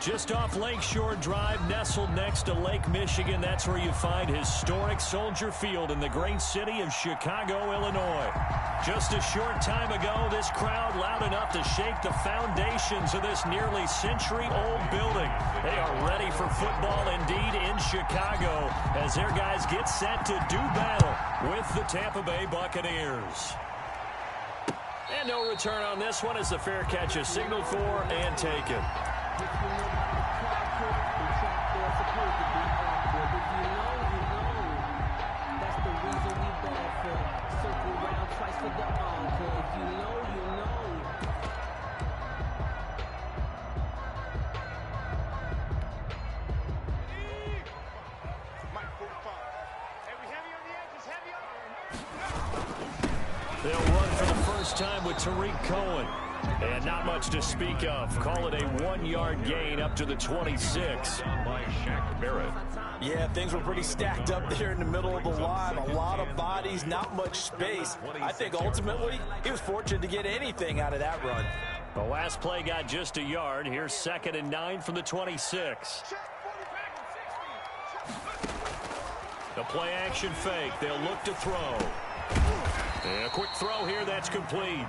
Just off Lakeshore Drive, nestled next to Lake Michigan. That's where you find historic Soldier Field in the great city of Chicago, Illinois. Just a short time ago, this crowd loud enough to shake the foundations of this nearly century-old building. They are ready for football indeed in Chicago as their guys get set to do battle with the Tampa Bay Buccaneers. And no return on this one as the fair catch is signaled for and taken. They'll run for the first time with Tariq Cohen. And not much to speak of. Call it a 1-yard gain up to the 26. By Shaq Barrett. Yeah, things were pretty stacked up there in the middle of the line. A lot of bodies, not much space. I think ultimately he was fortunate to get anything out of that run. The last play got just a yard. Here's 2nd and 9 from the 26. The play action fake. They'll look to throw. And a quick throw here, that's complete.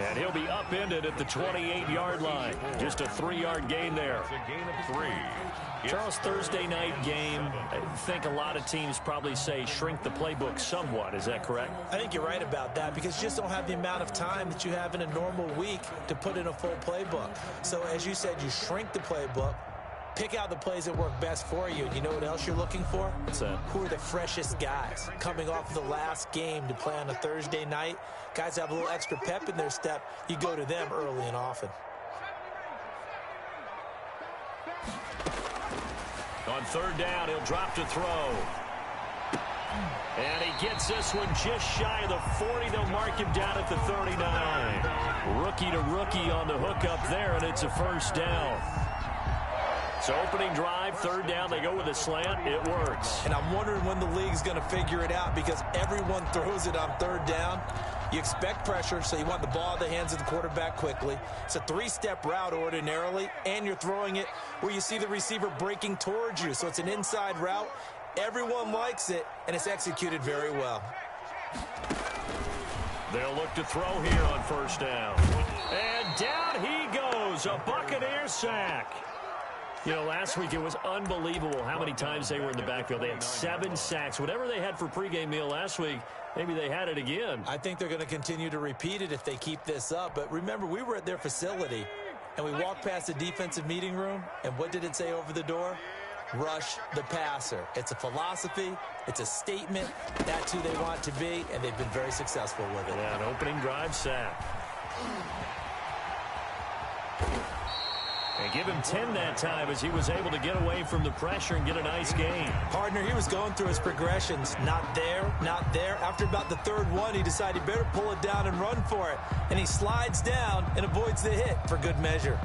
And he'll be upended at the 28-yard line. Just a 3-yard gain there. It's a gain of 3. Charles, Thursday night game, I think a lot of teams probably say shrink the playbook somewhat. Is that correct? I think you're right about that because you just don't have the amount of time that you have in a normal week to put in a full playbook. So as you said, you shrink the playbook. Pick out the plays that work best for you. You know what else you're looking for? What's that? Who are the freshest guys? Coming off of the last game to play on a Thursday night, guys have a little extra pep in their step. You go to them early and often. On 3rd down, he'll drop to throw. And he gets this one just shy of the 40. They'll mark him down at the 39. Rookie to rookie on the hook up there, and it's a first down. So opening drive, 3rd down, they go with a slant. It works. And I'm wondering when the league's going to figure it out because everyone throws it on 3rd down. You expect pressure, so you want the ball in the hands of the quarterback quickly. It's a 3-step route ordinarily, and you're throwing it where you see the receiver breaking towards you. So it's an inside route. Everyone likes it, and it's executed very well. They'll look to throw here on 1st down. And down he goes, a Buccaneer sack. You know, last week it was unbelievable how many times they were in the backfield. They had 7 sacks. Whatever they had for pregame meal last week, maybe they had it again. I think they're going to continue to repeat it if they keep this up. But remember, we were at their facility, and we walked past the defensive meeting room, and what did it say over the door? Rush the passer. It's a philosophy. It's a statement. That's who they want to be, and they've been very successful with it. Yeah, an opening drive sack. And give him 10 that time as he was able to get away from the pressure and get a nice gain. Partner, he was going through his progressions. Not there, not there. After about the 3rd one, he decided he better pull it down and run for it. And he slides down and avoids the hit for good measure.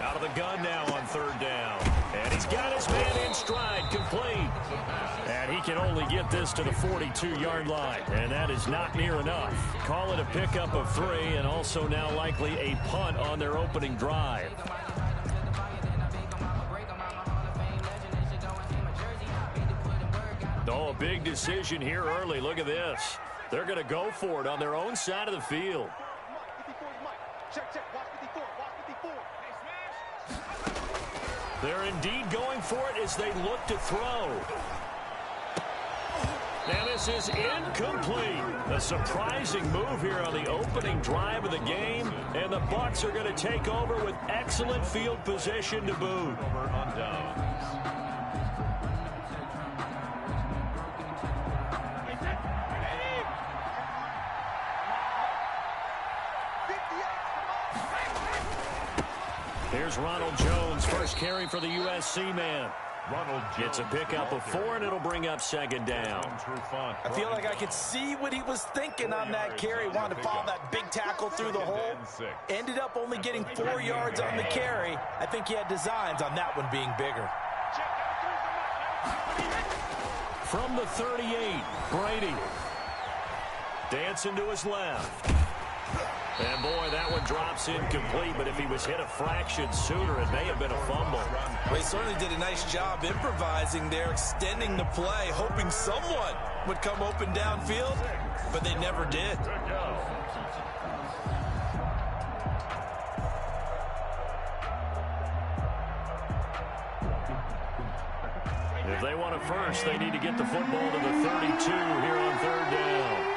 Out of the gun now on 3rd down. And he's got his man in stride, complete. And he can only get this to the 42-yard line. And that is not near enough. Call it a pickup of 3 and also now likely a punt on their opening drive. Oh, a big decision here early. Look at this. They're going to go for it on their own side of the field. They're indeed going for it as they look to throw. And this is incomplete. A surprising move here on the opening drive of the game. And the Bucs are going to take over with excellent field position to boot. Here's Ronald Jones, first carry for the USC man. It's a pickup of 4, and it'll bring up second down. I feel like I could see what he was thinking on that carry. Wanted to follow that big tackle through the hole. Ended up only getting 4 yards on the carry. I think he had designs on that one being bigger. From the 38, Brady. Dancing to his left. And, boy, that one drops incomplete, but if he was hit a fraction sooner, it may have been a fumble. Well, he certainly did a nice job improvising there, extending the play, hoping someone would come open downfield, but they never did. If they want it first, they need to get the football to the 32 here on third down.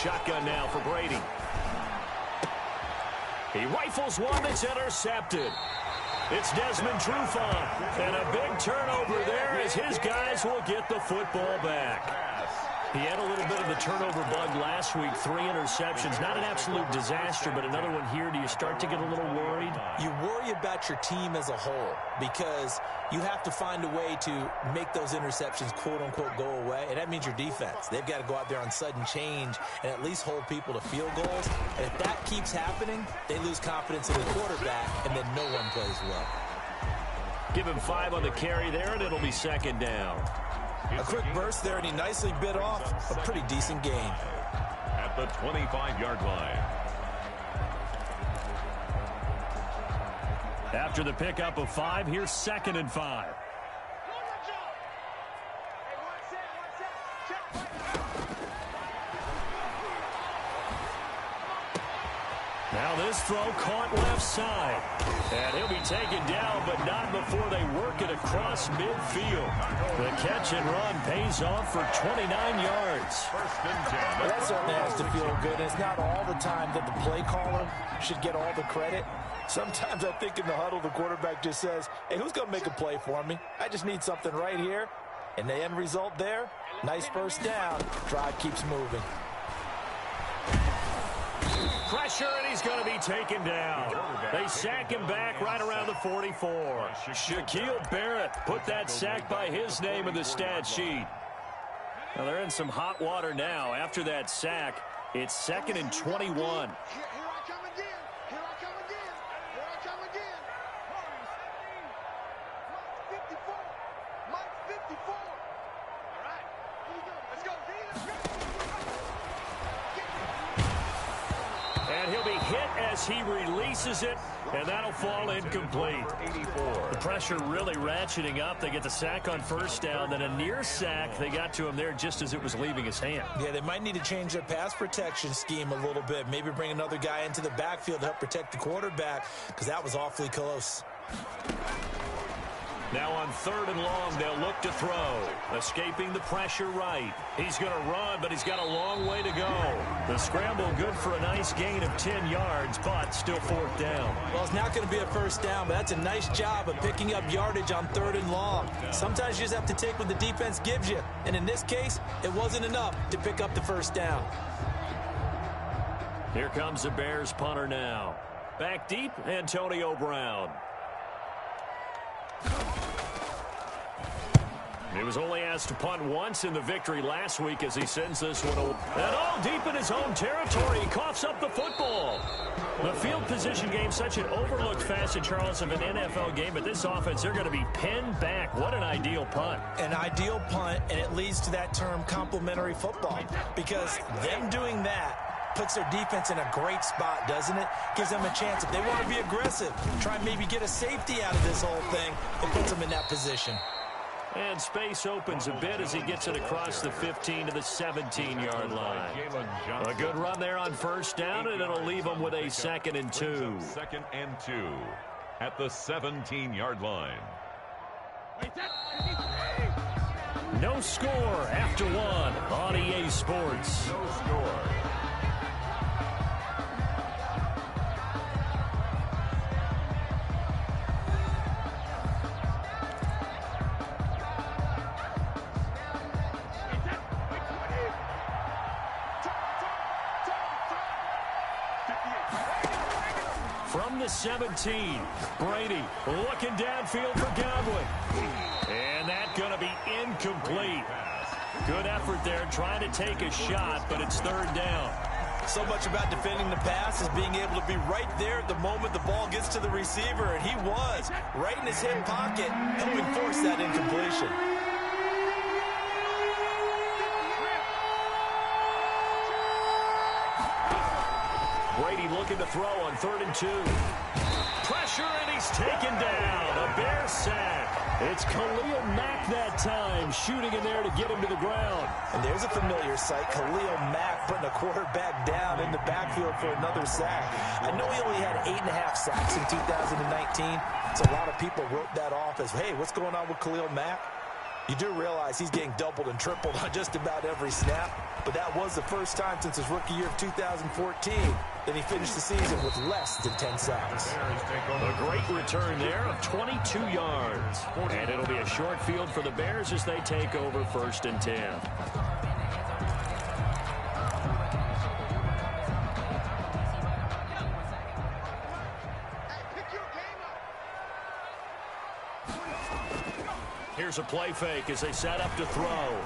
Shotgun now for Brady. He rifles one that's intercepted. It's Desmond Trufant. And a big turnover there as his guys will get the football back. He had a little bit of the turnover bug last week. 3 interceptions. Not an absolute disaster, but another one here. Do you start to get a little worried? You worry about your team as a whole because you have to find a way to make those interceptions, quote-unquote, go away. And that means your defense. They've got to go out there on sudden change and at least hold people to field goals. And if that keeps happening, they lose confidence in the quarterback, and then no one plays well. Give him 5 on the carry there, and it'll be second down. A quick burst there, and he nicely bit off a pretty decent gain. At the 25-yard line. After the pickup of 5, here's 2nd and 5. Now this throw caught left side. And he'll be taken down, but not before they work it across midfield. The catch and run pays off for 29 yards. Well, that certainly has to feel good. It's not all the time that the play caller should get all the credit. Sometimes I think in the huddle, the quarterback just says, hey, who's going to make a play for me? I just need something right here. And the end result there, nice first down. Drive keeps moving. Pressure, and he's going to be taken down. They sack him back right around the 44. Shaquille Barrett put that sack by his name in the stat sheet. Now they're in some hot water now. After that sack, it's 2nd and 21. He releases it, and that'll fall incomplete. The pressure really ratcheting up. They get the sack on first down, then a near sack. They got to him there just as it was leaving his hand. Yeah, they might need to change their pass protection scheme a little bit. Maybe bring another guy into the backfield to help protect the quarterback, because that was awfully close. Now on 3rd and long, they'll look to throw. Escaping the pressure right. He's going to run, but he's got a long way to go. The scramble good for a nice gain of 10 yards, but still 4th down. Well, it's not going to be a first down, but that's a nice job of picking up yardage on 3rd and long. Sometimes you just have to take what the defense gives you. And in this case, it wasn't enough to pick up the first down. Here comes the Bears punter now. Back deep, Antonio Brown. He was only asked to punt once in the victory last week as he sends this one away. And all deep in his own territory, he coughs up the football. The field position game, such an overlooked facet, Charles, of an NFL game. But this offense, they're going to be pinned back. What an ideal punt. An ideal punt, and it leads to that term complementary football. Because them doing that puts their defense in a great spot, doesn't it? Gives them a chance. If they want to be aggressive, try and maybe get a safety out of this whole thing, it puts them in that position. And space opens a bit as he gets it across the 15 to the 17-yard line. A good run there on first down, and it'll leave them with a 2nd and 2. 2nd and 2 at the 17-yard line. No score after 1 on EA Sports. No score. From the 17, Brady looking downfield for Godwin. And that's going to be incomplete. Good effort there trying to take a shot, but it's third down. So much about defending the pass is being able to be right there at the moment the ball gets to the receiver, and he was right in his hip pocket, helping force that incompletion. Brady looking to throw on 3rd and 2. Pressure, and he's taken down. A Bear sack. It's Khalil Mack that time, shooting in there to get him to the ground. And there's a familiar sight. Khalil Mack putting a quarterback down in the backfield for another sack. I know he only had 8.5 sacks in 2019, so a lot of people wrote that off as, hey, what's going on with Khalil Mack? You do realize he's getting doubled and tripled on just about every snap, but that was the first time since his rookie year of 2014 that he finished the season with less than 10 sacks. A great return there of 22 yards. And it'll be a short field for the Bears as they take over 1st and 10. Here's a play fake as they set up to throw.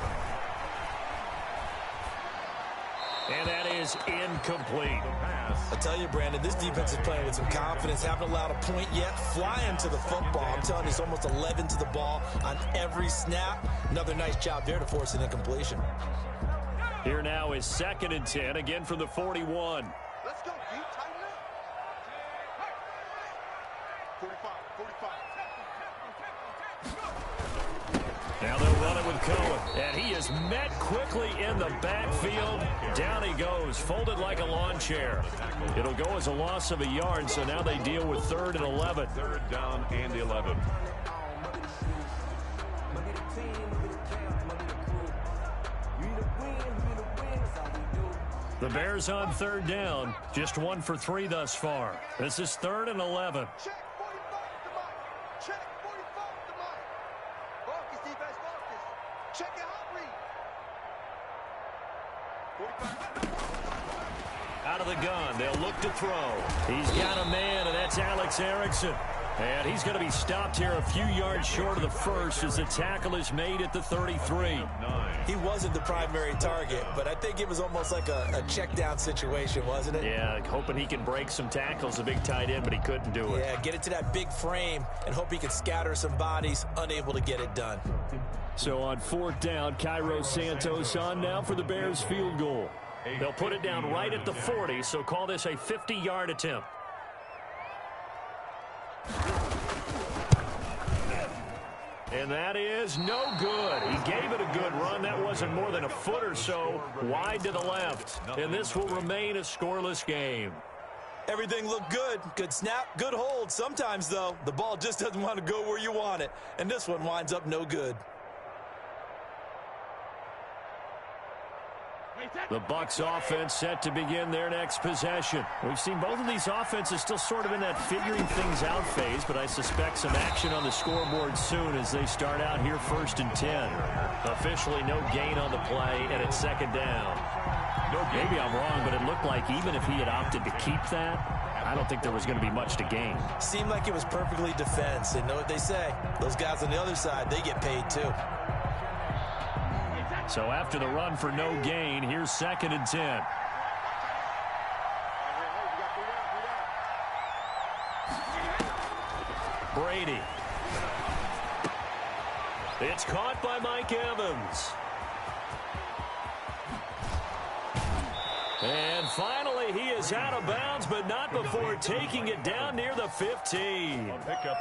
And that is incomplete. I tell you, Brandon, this defense is playing with some confidence. Haven't allowed a point yet. Flying to the football. I'm telling you, it's almost 11 to the ball on every snap. Another nice job there to force an incompletion. Here now is 2nd and 10, again from the 41. Let's go, D. Tighten up. 45, 45. Now they'll run it with Cohen, and he is met quickly in the backfield. Down he goes, folded like a lawn chair. It'll go as a loss of a yard, so now they deal with 3rd and 11. 3rd down and 11. The Bears on 3rd down, just 1 for 3 thus far. This is 3rd and 11. Check 45 to Mike. Check 45 to Mike. Focus, defense, focus. Check it out, read. 45. Out of the gun, they'll look to throw. He's got a man, and that's Alex Erickson. And he's going to be stopped here a few yards short of the first as the tackle is made at the 33. He wasn't the primary target, but I think it was almost like a check down situation, wasn't it? Yeah, hoping he can break some tackles, a big tight end, but he couldn't do it. Yeah, get it to that big frame and hope he can scatter some bodies, unable to get it done. So on 4th down, Cairo Santos on now for the Bears field goal. They'll put it down right at the 40, so call this a 50-yard attempt. And that is no good. He gave it a good run. That wasn't more than a foot or so wide to the left. And this will remain a scoreless game. Everything looked good. Good snap, good hold. Sometimes, though, the ball just doesn't want to go where you want it. And this one winds up no good. The Bucs offense set to begin their next possession. We've seen both of these offenses still sort of in that figuring things out phase, but I suspect some action on the scoreboard soon as they start out here 1st and 10. Officially no gain on the play, and it's 2nd down. Maybe I'm wrong, but it looked like even if he had opted to keep that, I don't think there was going to be much to gain. Seemed like it was perfectly defense. And know what they say? Those guys on the other side, they get paid too. So after the run for no gain, here's 2nd and 10. Brady. It's caught by Mike Evans. And finally, he is out of bounds, but not before taking it down near the 15.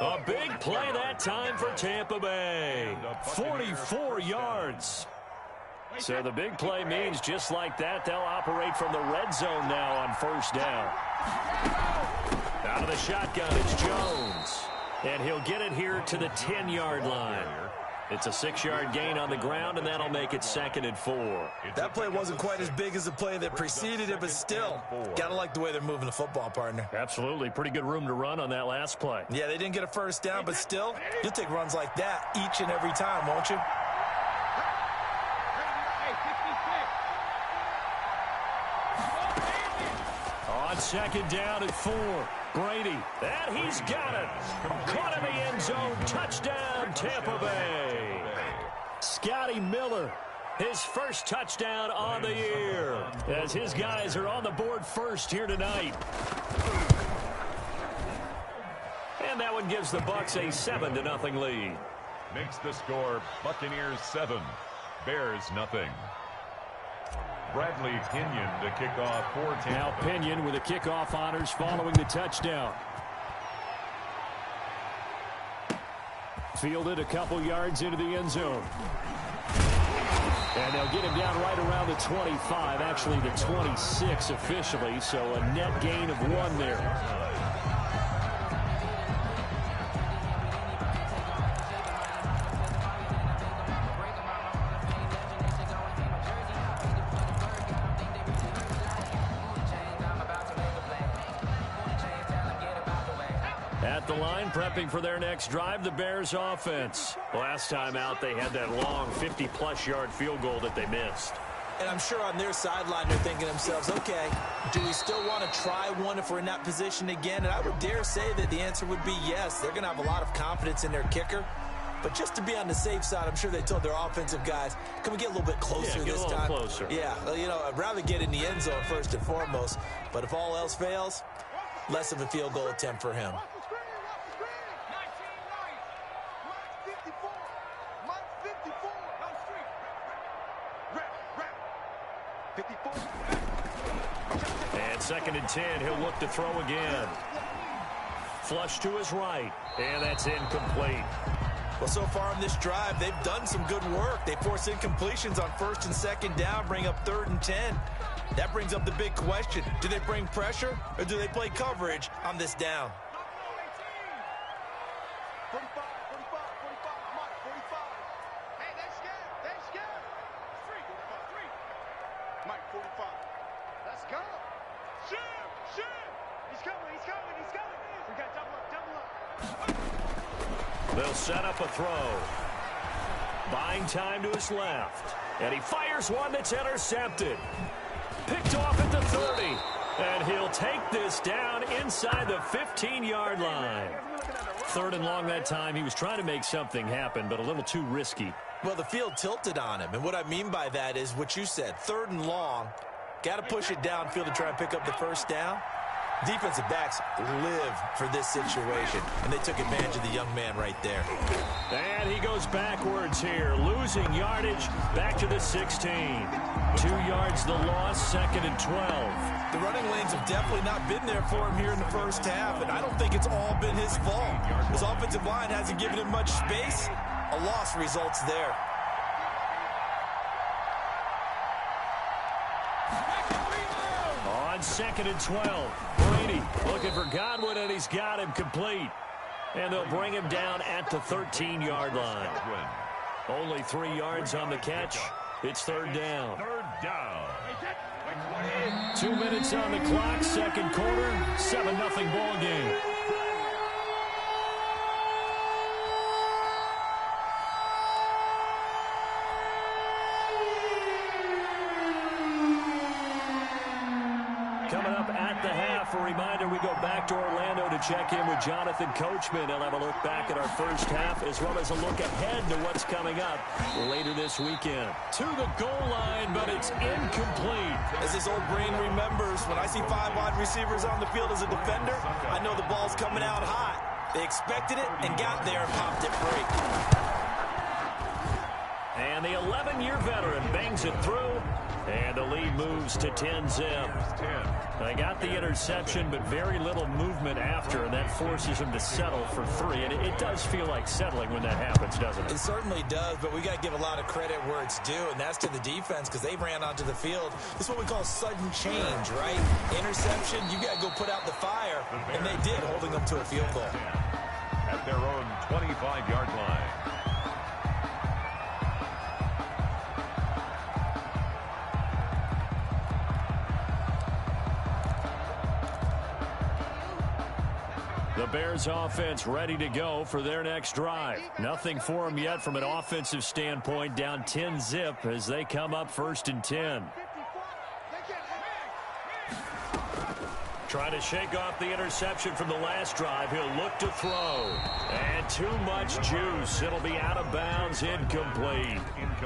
A big play that time for Tampa Bay. 44 yards. So the big play means just like that, they'll operate from the red zone now on 1st down. Out of the shotgun, it's Jones. And he'll get it here to the 10-yard line. It's a 6-yard gain on the ground, and that'll make it 2nd and 4. That play wasn't quite as big as the play that preceded it, but still, gotta like the way they're moving the football, partner. Absolutely. Pretty good room to run on that last play. Yeah, they didn't get a 1st down, but still, you'll take runs like that each and every time, won't you? On 2nd down at 4. Brady, and he's got it. Caught in the end zone. Touchdown, Tampa Bay. Scotty Miller, his first touchdown on the year, as his guys are on the board first here tonight. And that one gives the Bucs a 7-0 lead. Makes the score Buccaneers 7, Bears nothing. Bradley Pinion to kick off for Tampa. Now Pinion with the kickoff honors following the touchdown. Fielded a couple yards into the end zone. And they'll get him down right around the 25, actually the 26 officially, so a net gain of 1 there. At the line, prepping for their next drive, the Bears offense. Last time out, they had that long 50-plus yard field goal that they missed. And I'm sure on their sideline, they're thinking to themselves, okay, do we still want to try one if we're in that position again? And I would dare say that the answer would be yes. They're going to have a lot of confidence in their kicker. But just to be on the safe side, I'm sure they told their offensive guys, can we get a little bit closer this time? Closer. Yeah, you know, I'd rather get in the end zone first and foremost. But if all else fails, less of a field goal attempt for him. And 2nd and 10, he'll look to throw again. Flush to his right, and that's incomplete. Well, so far on this drive, they've done some good work. They force incompletions on 1st and 2nd down, bring up 3rd and 10. That brings up the big question. Do they bring pressure, or do they play coverage on this down? 45, 45, 45, Mike, 45. Hey, they're scared. They're scared. 3, 45, 3. Mike, 45. Let's go. Shoot, shoot. He's coming, he's coming, he's coming. We got double up, double up. They'll set up a throw. Buying time to his left. And he fires one that's intercepted. Picked off at the 30. And he'll take this down inside the 15-yard line. 3rd and long that time. He was trying to make something happen, but a little too risky. Well, the field tilted on him. And what I mean by that is what you said. 3rd and long. Got to push it downfield to try and pick up the first down. Defensive backs live for this situation, and they took advantage of the young man right there. And he goes backwards here, losing yardage back to the 16. 2 yards the loss, 2nd and 12. The running lanes have definitely not been there for him here in the first half, and I don't think it's all been his fault. His offensive line hasn't given him much space. A loss results there. On 2nd and 12, Brady looking for Godwin, and he's got him complete. And they'll bring him down at the 13-yard line. Only 3 yards on the catch. It's 3rd down. 3rd down. 2 minutes on the clock, 2nd quarter, 7-0 ball game. Coming up at the half, a reminder, we go back to Orlando to check in with Jonathan Coachman. He'll have a look back at our first half, as well as a look ahead to what's coming up later this weekend. To the goal line, but it's incomplete. As his old brain remembers, when I see 5 wide receivers on the field as a defender, I know the ball's coming out hot. They expected it and got there and popped it free. And the 11-year veteran bangs it through, and the lead moves to 10-zip. They got the interception, but very little movement after, and that forces him to settle for 3. And it does feel like settling when that happens, doesn't it? It certainly does, but we got to give a lot of credit where it's due, and that's to the defense, because they ran onto the field. This is what we call sudden change, right? Interception, you got to go put out the fire, and they did, holding them to a field goal. At their own 25-yard line. The Bears offense ready to go for their next drive. Nothing for them yet from an offensive standpoint, down 10-zip as they come up 1st and 10. Trying to shake off the interception from the last drive. He'll look to throw. And too much juice. It'll be out of bounds, incomplete.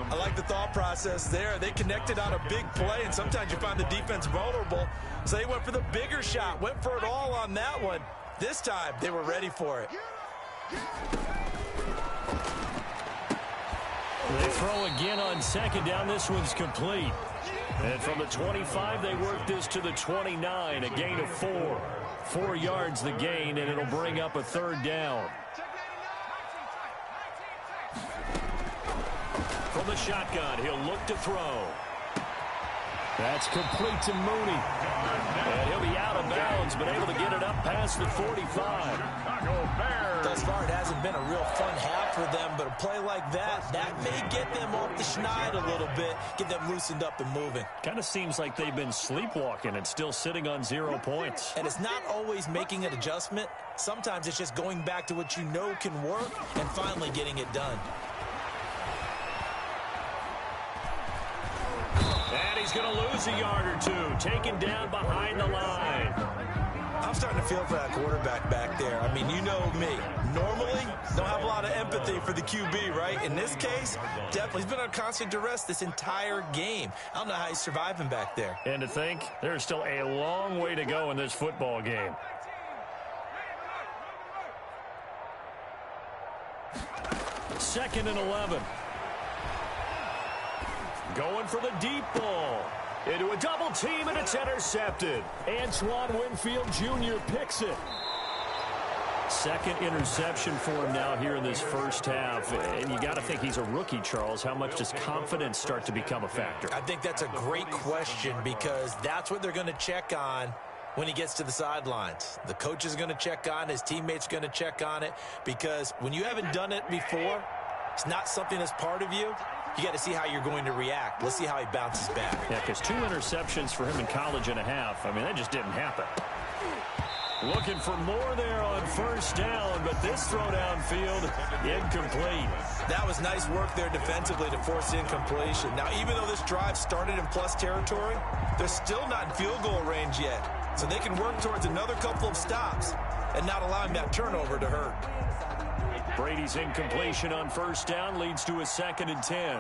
I like the thought process there. They connected on a big play, and sometimes you find the defense vulnerable. So they went for the bigger shot, went for it all on that one. This time, they were ready for it. They throw again on second down. This one's complete. And from the 25, they work this to the 29, a gain of 4. 4 yards the gain, and it'll bring up a third down. From the shotgun, he'll look to throw. That's complete to Mooney. And he'll be out of bounds, but able to get it up past the 45. Thus far, it hasn't been a real fun half for them, but a play like that may get them off the schneid a little bit, get them loosened up and moving. Kind of seems like they've been sleepwalking and still sitting on 0 points. And it's not always making an adjustment. Sometimes it's just going back to what you know can work and finally getting it done. And he's going to lose a yard or two, taken down behind the line. I'm starting to feel for that quarterback back there. I mean, you know me. Normally, don't have a lot of empathy for the QB, right? In this case, definitely. He's been under constant duress this entire game. I don't know how he's surviving back there. And to think, there's still a long way to go in this football game. Second and 11. Going for the deep ball. Into a double team, and it's intercepted. Antoine Winfield Jr. picks it. Second interception for him now here in this first half. And you got to think he's a rookie, Charles. How much does confidence start to become a factor? I think that's a great question because that's what they're going to check on when he gets to the sidelines. The coach is going to check on it. His teammates are going to check on it because when you haven't done it before, it's not something that's part of you. You got to see how you're going to react. Let's see how he bounces back. Yeah, because 2 interceptions for him in college and a half. I mean, that just didn't happen. Looking for more there on first down, but this throw downfield, incomplete. That was nice work there defensively to force incompletion. Now, even though this drive started in plus territory, they're still not in field goal range yet. So they can work towards another couple of stops and not allowing that turnover to hurt. Brady's incompletion on first down leads to a 2nd and 10.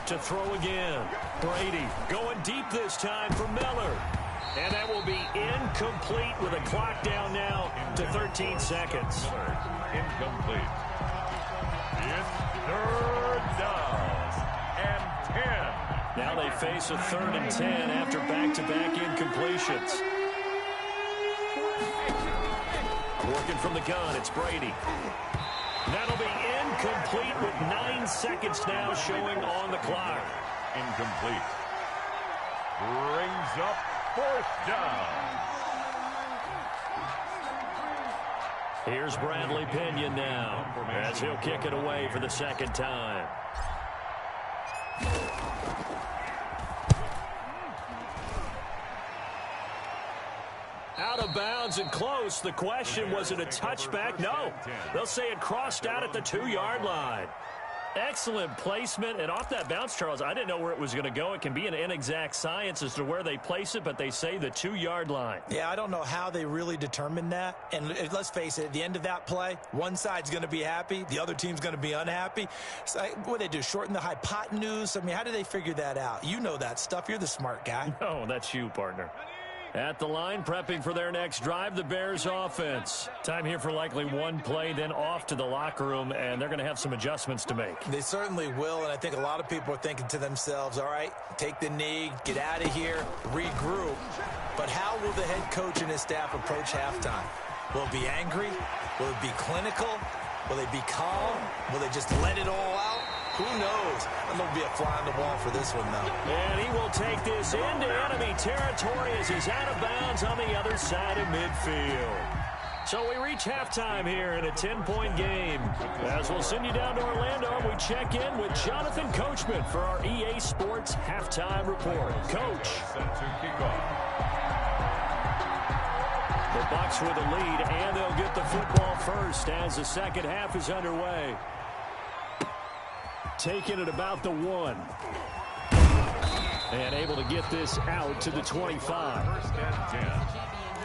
To throw again. Brady going deep this time for Miller. And that will be incomplete with a clock down now to 13 seconds. Incomplete. It's 3rd down and 10. Now they face a 3rd and 10 after back-to-back incompletions. Working from the gun, it's Brady. That'll be incomplete with 9 seconds now showing on the clock. Incomplete. Brings up 4th down. Here's Bradley Pinion now as he'll kick it away for the 2nd time. Out of bounds and close. The question, was it a touchback? No. They'll say it crossed out at the 2-yard line. Excellent placement, and off that bounce, Charles, I didn't know where it was going to go. It can be an inexact science as to where they place it, but they say the 2-yard line. Yeah, I don't know how they really determined that. And let's face it, at the end of that play, one side's going to be happy, the other team's going to be unhappy. So what do they do, shorten the hypotenuse? I mean, how do they figure that out? You know that stuff. You're the smart guy. No, that's you, partner. At the line, prepping for their next drive, the Bears offense. Time here for likely one play, then off to the locker room, and they're going to have some adjustments to make. They certainly will, and I think a lot of people are thinking to themselves, all right, take the knee, get out of here, regroup. But how will the head coach and his staff approach halftime? Will it be angry? Will it be clinical? Will they be calm? Will they just let it all out? Who knows? I'm going to be a fly on the wall for this one, though. And he will take this into enemy territory as he's out of bounds on the other side of midfield. So we reach halftime here in a 10-point game. As we'll send you down to Orlando, we check in with Jonathan Coachman for our EA Sports Halftime Report. Coach. Set to kick off. The Bucs with a lead, and they'll get the football first as the second half is underway. Taking it about the 1. And able to get this out to the 25. First and 10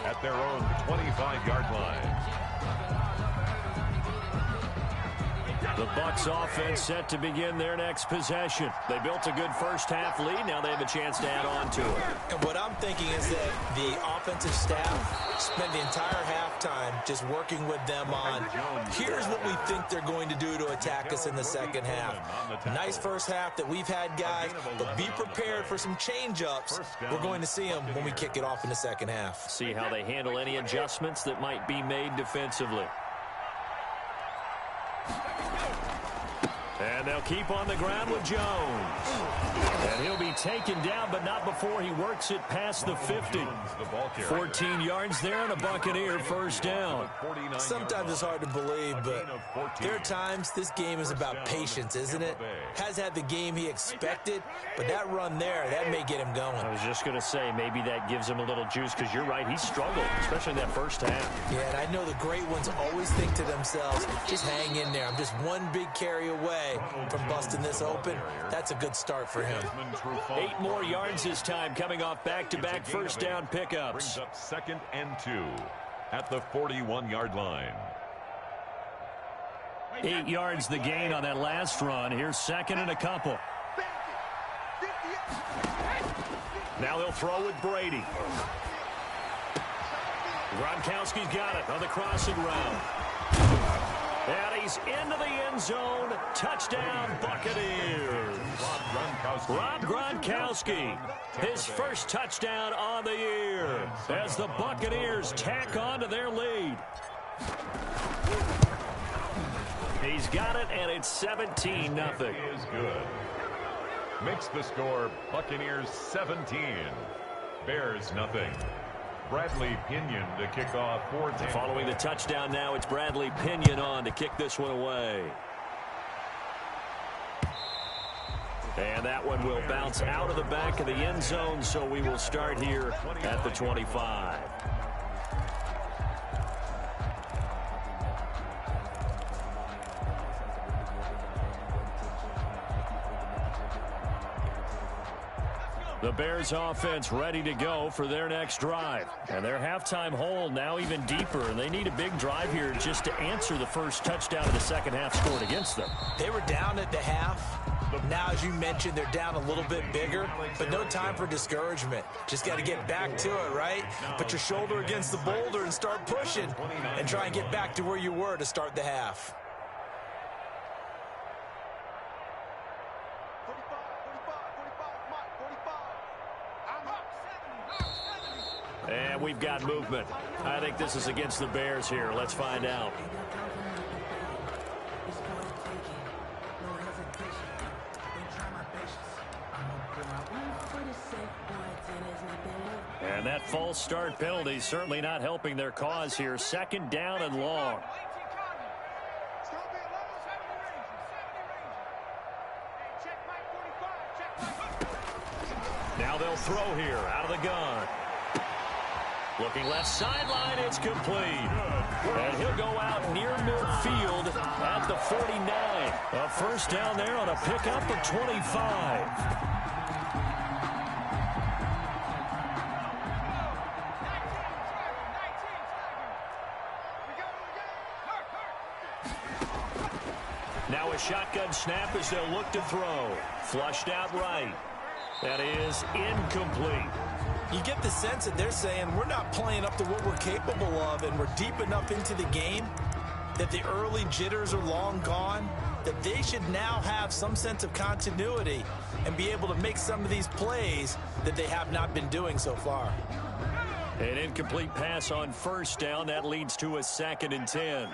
at their own 25-yard line. The Bucs offense set to begin their next possession. They built a good first-half lead. Now they have a chance to add on to it. And what I'm thinking is that the offensive staff spent the entire halftime just working with them on, here's what we think they're going to do to attack us in the second half. Nice first half that we've had, guys, but be prepared for some change-ups. We're going to see them when we kick it off in the second half. See how they handle any adjustments that might be made defensively. And they'll keep on the ground with Jones. And he'll be taken down, but not before he works it past the 50. 14 yards there and a Buccaneer first down. Sometimes it's hard to believe, but there are times this game is about patience, isn't it? Has had the game he expected, but that run there, that may get him going. I was just going to say, maybe that gives him a little juice, because you're right, he struggled, especially in that first half. Yeah, and I know the great ones always think to themselves, just hang in there. I'm just one big carry away from busting this open. That's a good start for him. 8 more yards this time, coming off back-to-back first down pickups. Brings up 2nd and 2 at the 41-yard line. 8 yards the gain on that last run. Here's 2nd and a couple. Now they'll throw with Brady. Gronkowski's got it on the crossing route. And he's into the end zone. Touchdown, Buccaneers. Rob Gronkowski, his first touchdown on the year as the Buccaneers tack on to their lead. He's got it, and it's 17-0. Is good. Makes the score Buccaneers 17, Bears nothing. Bradley Pinion to kick off 4th. Following the touchdown now, it's Bradley Pinion on to kick this one away. And that one will bounce out of the back of the end zone, so we will start here at the 25. The Bears offense ready to go for their next drive. And their halftime hole now even deeper, and they need a big drive here just to answer the first touchdown of the second half scored against them. They were down at the half. Now, as you mentioned, they're down a little bit bigger, but no time for discouragement. Just got to get back to it, right? Put your shoulder against the boulder and start pushing and try and get back to where you were to start the half. And we've got movement. I think this is against the Bears here. Let's find out. And that false start penalty certainly not helping their cause here. 2nd down and long. Now they'll throw here out of the gun. Looking left sideline, it's complete. And he'll go out near midfield at the 49. A first down there on a pickup of 25. Now a shotgun snap as they'll look to throw. Flushed out right. That is incomplete. You get the sense that they're saying we're not playing up to what we're capable of, and we're deep enough into the game that the early jitters are long gone, that they should now have some sense of continuity and be able to make some of these plays that they have not been doing so far. An incomplete pass on first down. That leads to a 2nd and 10.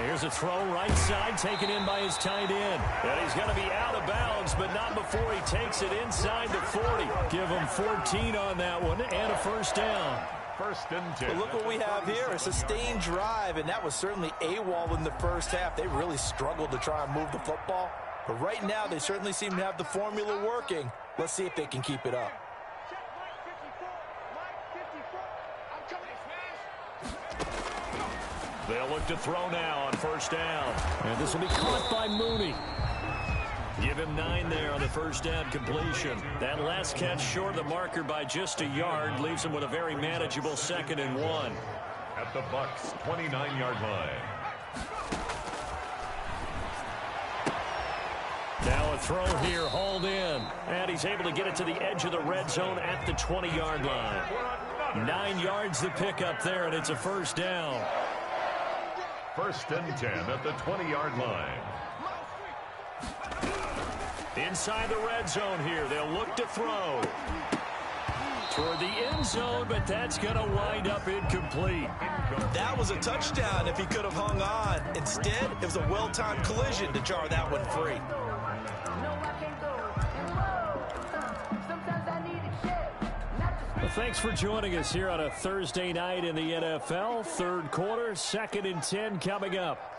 Here's a throw right side, taken in by his tight end. And he's going to be out of bounds, but not before he takes it inside the 40. Give him 14 on that one and a first down. 1st and 10. But look what we have here, a sustained drive, and that was certainly AWOL in the first half. They really struggled to try and move the football. But right now, they certainly seem to have the formula working. Let's see if they can keep it up. They'll look to throw now on first down. And this will be caught by Mooney. Give him 9 there on the first down completion. That last catch short of the marker by just a yard leaves him with a very manageable 2nd and 1. At the Bucs' 29-yard line. Now a throw here, hauled in. And he's able to get it to the edge of the red zone at the 20-yard line. 9 yards to pick up there, and it's a first down. 1st and 10 at the 20-yard line. Inside the red zone here. They'll look to throw. Toward the end zone, but that's going to wind up incomplete. That was a touchdown if he could have hung on. Instead, it was a well-timed collision to jar that one free. Well, thanks for joining us here on a Thursday night in the NFL. 3rd quarter, 2nd and 10 coming up.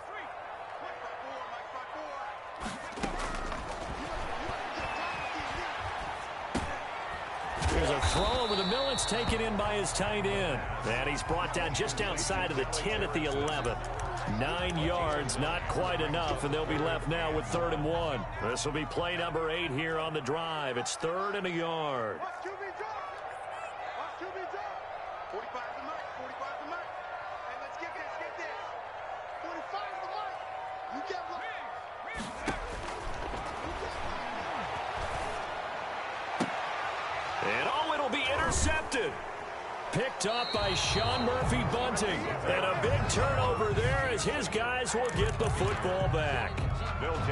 There's a throw over the middle. It's taken in by his tight end. And he's brought down just outside of the 10 at the 11. 9 yards, not quite enough, and they'll be left now with 3rd and 1. This will be play number 8 here on the drive. It's 3rd and a yard. 45 the mark, 45 the mark. Hey, let's get this. 45 the mark. You get one. And it'll be intercepted. Picked up by Sean Murphy Bunting. And a big turnover there as his guys will get the football back.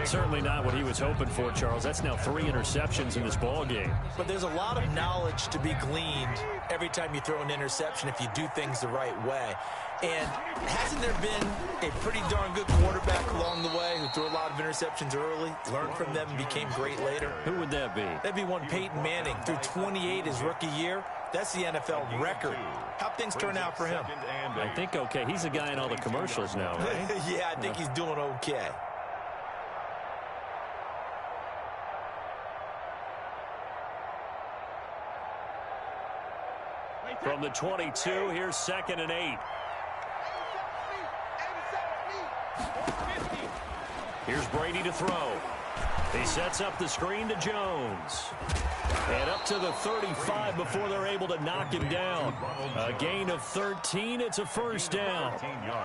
Certainly not what he was hoping for, Charles. That's now 3 interceptions in this ball game. But there's a lot of knowledge to be gleaned every time you throw an interception if you do things the right way. And hasn't there been a pretty darn good quarterback along the way who threw a lot of interceptions early, learned from them, and became great later? Who would that be? That'd be one Peyton Manning. Threw 28 his rookie year. That's the NFL record. How'd things turn out for him? I think okay. He's a guy in all the commercials now, right? Yeah, I think he's doing okay. From the 22, here's 2nd and 8. Here's Brady to throw. He sets up the screen to Jones. And up to the 35 before they're able to knock him down. A gain of 13. It's a first down.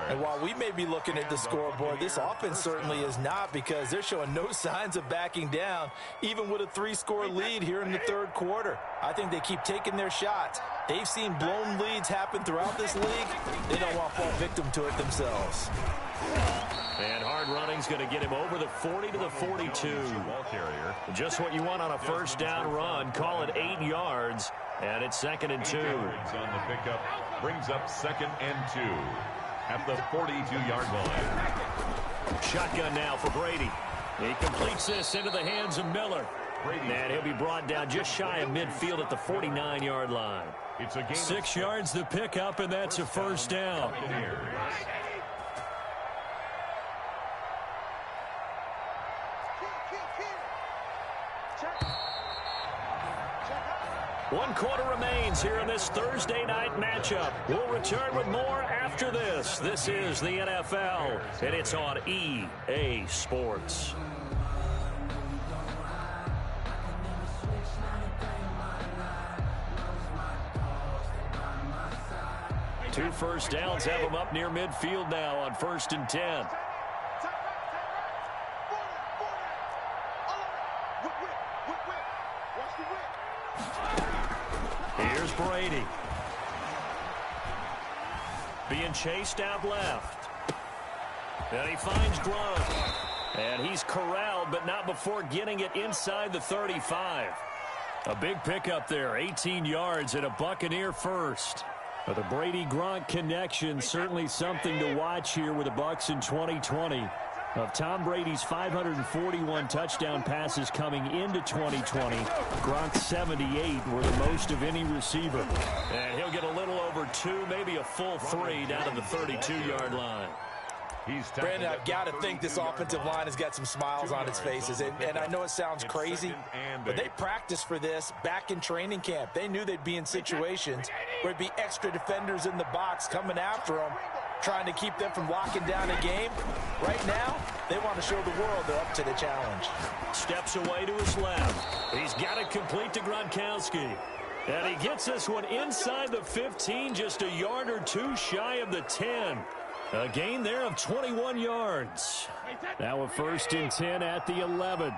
And while we may be looking at the scoreboard, this offense certainly is not, because they're showing no signs of backing down, even with a 3-score lead here in the 3rd quarter. I think they keep taking their shots. They've seen blown leads happen throughout this league. They don't want to fall victim to it themselves. And hard running's going to get him over the 40 to the 42. Just what you want on a first down run. Call it 8 yards. And it's 2nd and 2. On the pickup brings up 2nd and 2 at the 42-yard line. Shotgun now for Brady. He completes this into the hands of Miller. And he'll be brought down just shy of midfield at the 49-yard line. It's a gain 6 yards to pick up, and that's a first down. One quarter remains here in this Thursday night matchup. We'll return with more after this. This is the NFL, and it's on EA Sports. Two first downs have them up near midfield now on 1st and 10. Here's Brady. Being chased out left. And he finds Grunt. And he's corralled, but not before getting it inside the 35. A big pickup there, 18 yards and a Buccaneer first. But the Brady-Gronk connection, certainly something to watch here with the Bucs in 2020. Of Tom Brady's 541 touchdown passes coming into 2020, Gronk's 78 were the most of any receiver. And he'll get a little over 2, maybe a full 3 down to the 32-yard line. Brandon, I've got to think this offensive line has got some smiles on its faces. And I know it sounds crazy, but they practiced for this back in training camp. They knew they'd be in situations where it'd be extra defenders in the box coming after them. trying to keep them from locking down a game. Right now, they want to show the world they're up to the challenge. Steps away to his left. He's got it complete to Gronkowski. And he gets this one inside the 15, just a yard or two shy of the 10. A gain there of 21 yards. Now a 1st and 10 at the 11.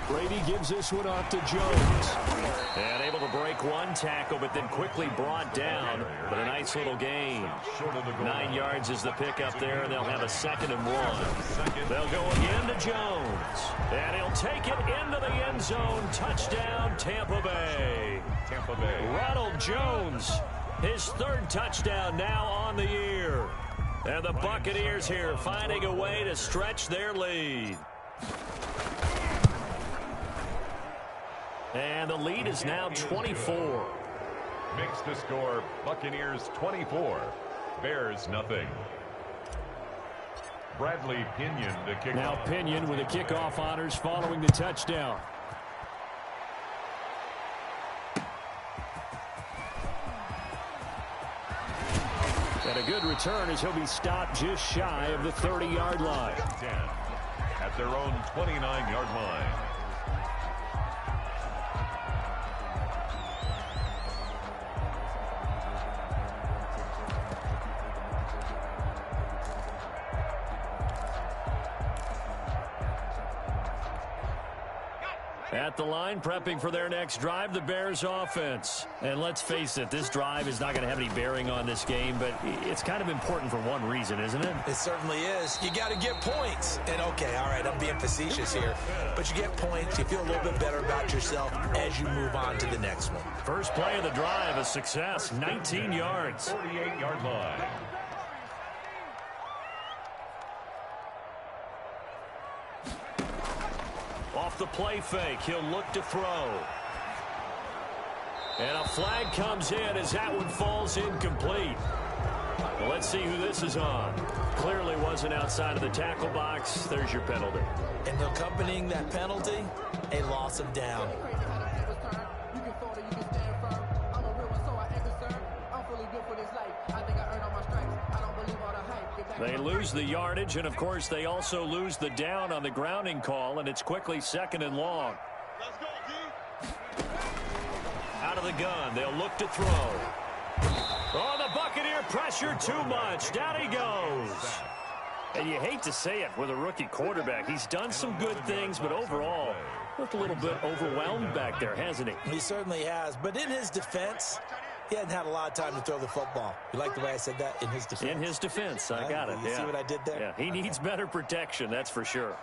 Brady gives this one off to Jones. And able to break one tackle, but then quickly brought down. But a nice little gain. 9 yards is the pickup there, and they'll have a 2nd and 1. They'll go again to Jones. And he'll take it into the end zone. Touchdown, Tampa Bay. Ronald Jones, his 3rd touchdown now on the year. And the Buccaneers here finding a way to stretch their lead. And the lead is now 24. Makes the score Buccaneers 24, Bears nothing. Bradley Pinion to kick now off. Pinion with the kickoff honors following the touchdown. And a good return as he'll be stopped just shy of the 30-yard line. 10 at their own 29-yard line. At the line, prepping for their next drive, the Bears offense. And let's face it, this drive is not going to have any bearing on this game, but it's kind of important for one reason, isn't it? It certainly is. You got to get points. And, okay, all right, I'm being facetious here. But you get points, you feel a little bit better about yourself as you move on to the next one. First play of the drive, a success, 19 yards. 48-yard line. Off the play fake, he'll look to throw. And a flag comes in as that one falls incomplete. Well, let's see who this is on. Clearly wasn't outside of the tackle box. There's your penalty. And accompanying that penalty, a loss of down. They lose the yardage, and, of course, they also lose the down on the grounding call, and it's quickly 2nd and long. Let's go, D. Out of the gun, they'll look to throw. Oh, the Buccaneer pressure too much. Down he goes. And you hate to say it with a rookie quarterback. He's done some good things, but overall, looked a little bit overwhelmed back there, hasn't he? He certainly has. But in his defense, he hadn't had a lot of time to throw the football. You like the way I said that? In his defense. In his defense, I got it. You see what I did there? Yeah, he needs better protection, that's for sure.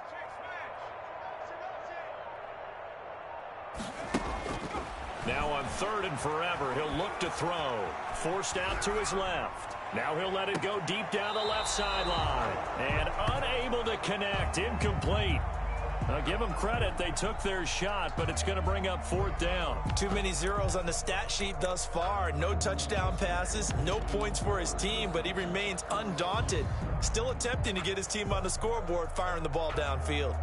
Now on 3rd and forever, he'll look to throw. Forced out to his left. Now he'll let it go deep down the left sideline. And unable to connect. Incomplete. Now give them credit. They took their shot, but it's going to bring up 4th down. Too many zeros on the stat sheet thus far. No touchdown passes, no points for his team, but he remains undaunted. Still attempting to get his team on the scoreboard, firing the ball downfield.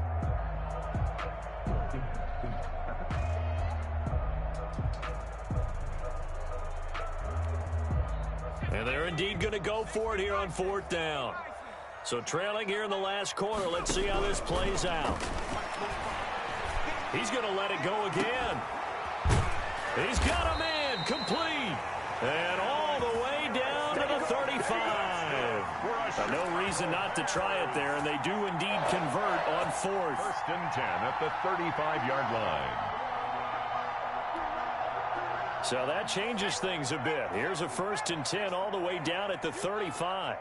And they're indeed going to go for it here on 4th down. So trailing here in the last quarter, let's see how this plays out. He's going to let it go again. He's got a man complete. And all the way down to the 35. No reason not to try it there, and they do indeed convert on 4th. 1st and 10 at the 35-yard line. So that changes things a bit. Here's a 1st and 10 all the way down at the 35.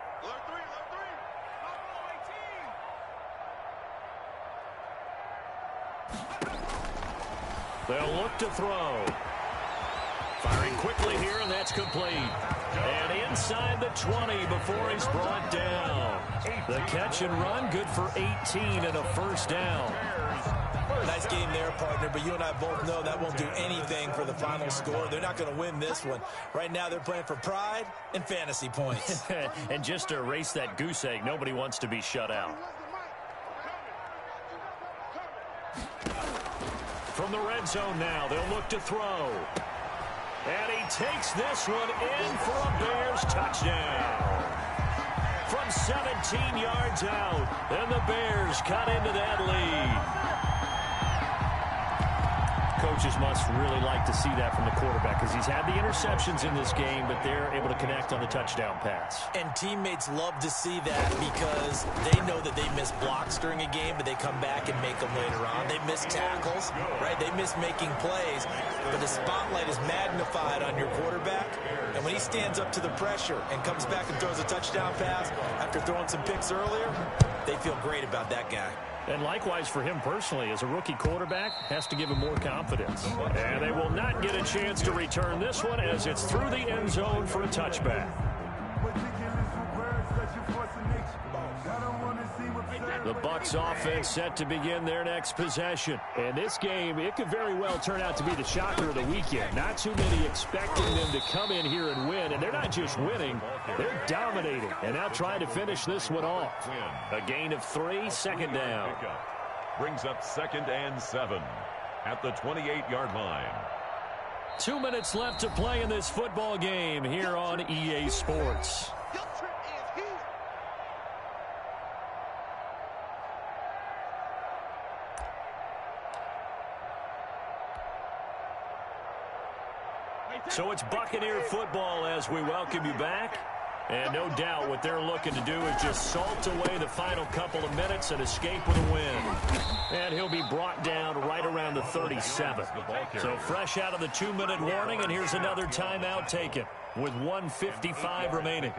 They'll look to throw. Firing quickly here, and that's complete. And inside the 20 before he's brought down. The catch and run, good for 18 and a 1st down. Nice game there, partner, but you and I both know that won't do anything for the final score. They're not going to win this one. Right now, they're playing for pride and fantasy points. And just to erase that goose egg, nobody wants to be shut out. From the red zone now, they'll look to throw. And he takes this one in for a Bears touchdown. From 17 yards out, and the Bears cut into that lead. Coaches must really like to see that from the quarterback because he's had the interceptions in this game, but they're able to connect on the touchdown pass. And teammates love to see that because they know that they miss blocks during a game, but they come back and make them later on. They miss tackles, right? They miss making plays, but the spotlight is magnified on your quarterback. And when he stands up to the pressure and comes back and throws a touchdown pass after throwing some picks earlier, they feel great about that guy. And likewise for him personally, as a rookie quarterback, has to give him more confidence. And they will not get a chance to return this one as it's through the end zone for a touchback. The Bucs offense set to begin their next possession. And this game, it could very well turn out to be the shocker of the weekend. Not too many expecting them to come in here and win. And they're not just winning, they're dominating. And now trying to finish this one off. A gain of 3, second down. Brings up 2nd and 7 at the 28-yard line. 2 minutes left to play in this football game here on EA Sports. So it's Buccaneer football as we welcome you back. And no doubt what they're looking to do is just salt away the final couple of minutes and escape with a win. And he'll be brought down right around the 37. So fresh out of the 2-minute warning, and here's another timeout taken with 1:55 remaining.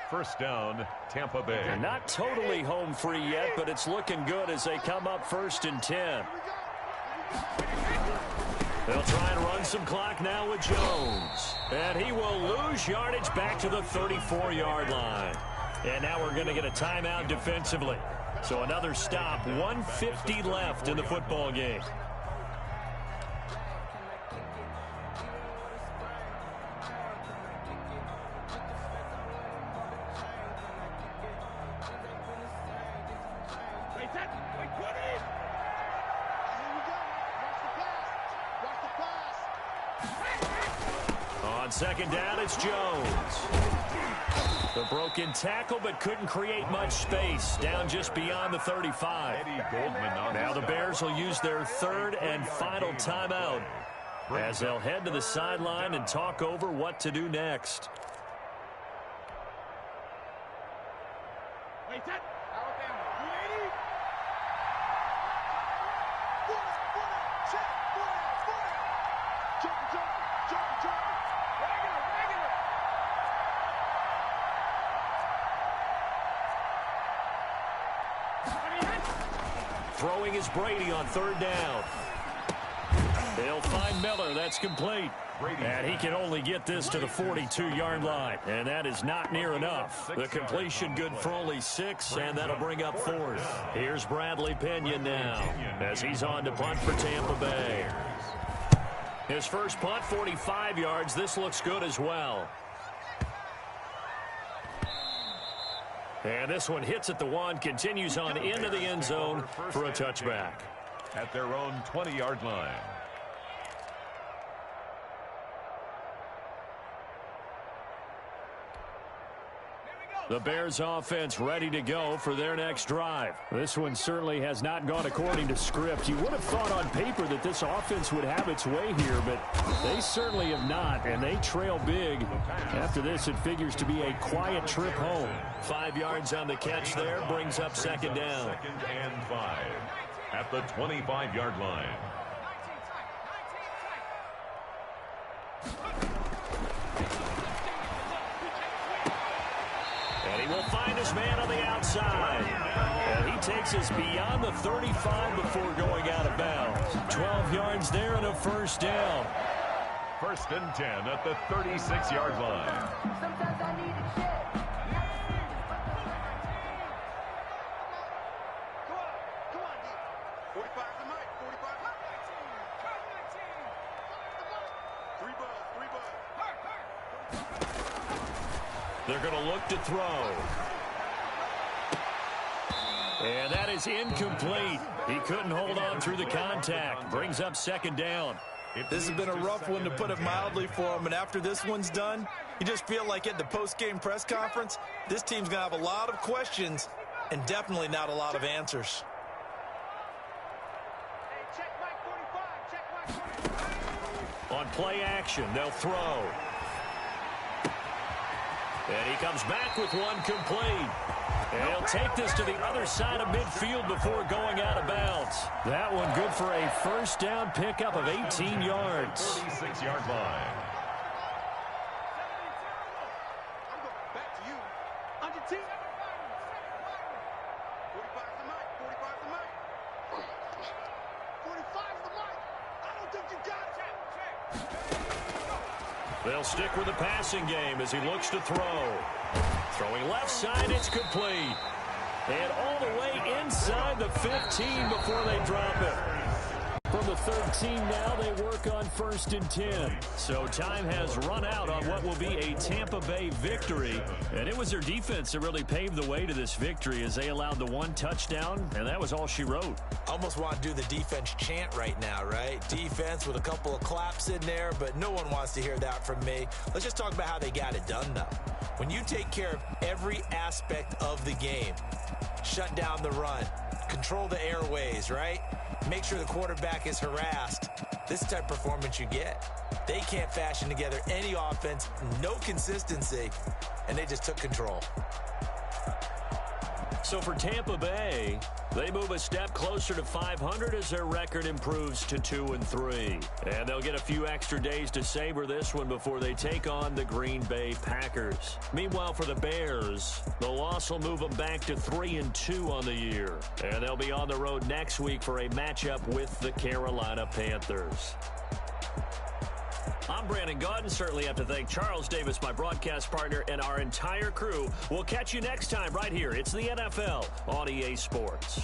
First down, Tampa Bay. They're not totally home free yet, but it's looking good as they come up 1st and 10. They'll try and run some clock now with Jones. And he will lose yardage back to the 34-yard line. And now we're going to get a timeout defensively. So another stop, 1:50 left in the football game. On second down, it's Jones. The broken tackle, but couldn't create much space. Down just beyond the 35. Now the Bears will use their 3rd and final timeout as they'll head to the sideline and talk over what to do next. Throwing is Brady on 3rd down. They'll find Miller. That's complete. And he can only get this to the 42-yard line. And that is not near enough. The completion good for only 6, and that'll bring up 4th. Here's Bradley Pinion now as he's on to punt for Tampa Bay. His first punt, 45 yards. This looks good as well. And this one hits at the 1, continues on into the end zone for a touchback. At their own 20-yard line. The Bears offense ready to go for their next drive. This one certainly has not gone according to script. You would have thought on paper that this offense would have its way here, but they certainly have not, and they trail big. After this, it figures to be a quiet trip home. 5 yards on the catch there, brings up second down. 2nd and 5 at the 25-yard line. And he will find his man on the outside. And he takes us beyond the 35 before going out of bounds. 12 yards there and a first down. 1st and 10 at the 36-yard line. Sometimes I need a check. Come on, D. 45 the mic. 45. 3 bucks. They're going to look to throw. And that is incomplete. He couldn't hold on through the contact. Brings up second down. This has been a rough one, to put it mildly, for them. And after this one's done, you just feel like at the post-game press conference, this team's going to have a lot of questions and definitely not a lot of answers. On play action, they'll throw. And he comes back with one complete. And he'll take this to the other side of midfield before going out of bounds. That one good for a first down pickup of 18 yards. 36-yard line. I'm going back to you. On your team. 45's the mic. 45's the mic. 45's the mic. I don't think you got it. They'll stick with the passing game as he looks to throw. Throwing left side, it's complete. And all the way inside the 15 before they drop it. From the 13 now, they work on 1st and 10. So time has run out on what will be a Tampa Bay victory. And it was their defense that really paved the way to this victory as they allowed the one touchdown, and that was all she wrote. Almost want to do the defense chant right now, right? Defense with a couple of claps in there, but no one wants to hear that from me. Let's just talk about how they got it done, though. When you take care of every aspect of the game, shut down the run, control the airways, right? Make sure the quarterback is harassed. This type of performance you get. They can't fashion together any offense, no consistency, and they just took control. So for Tampa Bay, they move a step closer to 500 as their record improves to 2-3. And they'll get a few extra days to savor this one before they take on the Green Bay Packers. Meanwhile, for the Bears, the loss will move them back to 3-2 on the year. And they'll be on the road next week for a matchup with the Carolina Panthers. I'm Brandon Gaudin. Certainly have to thank Charles Davis, my broadcast partner, and our entire crew. We'll catch you next time right here. It's the NFL on EA Sports.